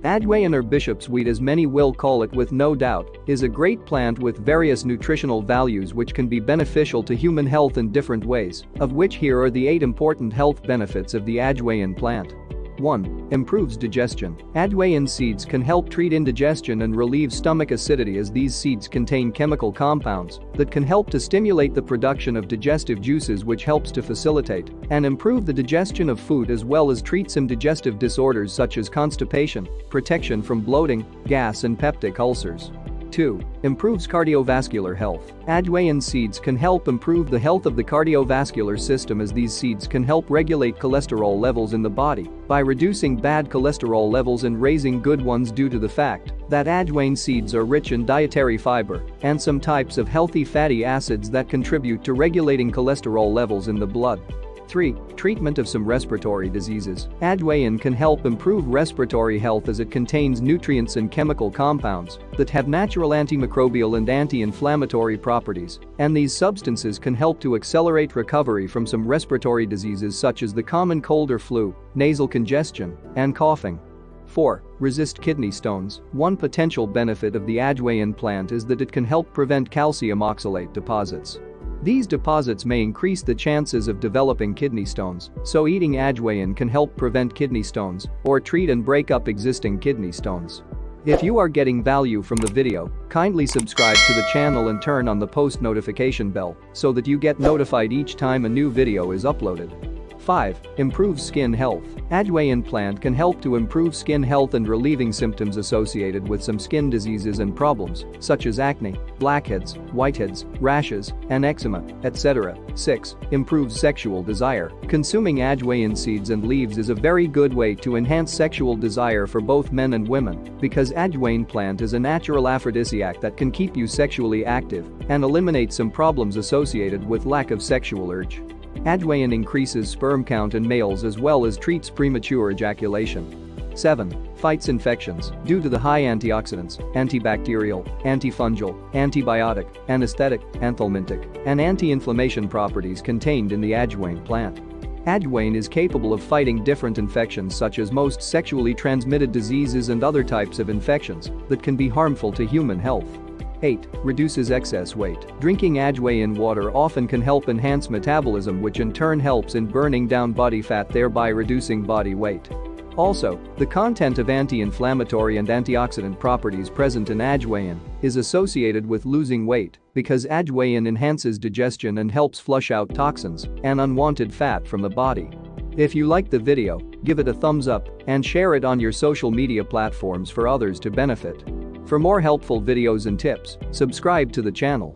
Ajwain, or bishop's weed as many will call it with no doubt, is a great plant with various nutritional values which can be beneficial to human health in different ways, of which here are the 8 important health benefits of the Ajwain plant. 1. Improves digestion. Ajwain seeds can help treat indigestion and relieve stomach acidity, as these seeds contain chemical compounds that can help to stimulate the production of digestive juices, which helps to facilitate and improve the digestion of food, as well as treat some digestive disorders such as constipation, protection from bloating, gas and peptic ulcers. 2. Improves cardiovascular health. Ajwain seeds can help improve the health of the cardiovascular system, as these seeds can help regulate cholesterol levels in the body by reducing bad cholesterol levels and raising good ones, due to the fact that Ajwain seeds are rich in dietary fiber and some types of healthy fatty acids that contribute to regulating cholesterol levels in the blood. 3. Treatment of some respiratory diseases. Ajwain can help improve respiratory health, as it contains nutrients and chemical compounds that have natural antimicrobial and anti-inflammatory properties, and these substances can help to accelerate recovery from some respiratory diseases such as the common cold or flu, nasal congestion, and coughing. 4. Resist kidney stones. One potential benefit of the Ajwain plant is that it can help prevent calcium oxalate deposits. These deposits may increase the chances of developing kidney stones, so eating Ajwain can help prevent kidney stones or treat and break up existing kidney stones. If you are getting value from the video, kindly subscribe to the channel and turn on the post notification bell so that you get notified each time a new video is uploaded. 5. Improves skin health. Ajwain plant can help to improve skin health and relieving symptoms associated with some skin diseases and problems such as acne, blackheads, whiteheads, rashes, and eczema, etc. 6. Improves sexual desire. Consuming Ajwain seeds and leaves is a very good way to enhance sexual desire for both men and women, because Ajwain plant is a natural aphrodisiac that can keep you sexually active and eliminate some problems associated with lack of sexual urge. Ajwain increases sperm count in males as well as treats premature ejaculation. 7. Fights infections. Due to the high antioxidants, antibacterial, antifungal, antibiotic, anesthetic, anthelmintic, and anti-inflammation properties contained in the Ajwain plant. Ajwain is capable of fighting different infections such as most sexually transmitted diseases and other types of infections that can be harmful to human health. 8. Reduces excess weight. Drinking Ajwain water often can help enhance metabolism, which in turn helps in burning down body fat, thereby reducing body weight. Also, the content of anti-inflammatory and antioxidant properties present in Ajwain is associated with losing weight, because Ajwain enhances digestion and helps flush out toxins and unwanted fat from the body. If you liked the video, give it a thumbs up and share it on your social media platforms for others to benefit. For more helpful videos and tips, subscribe to the channel.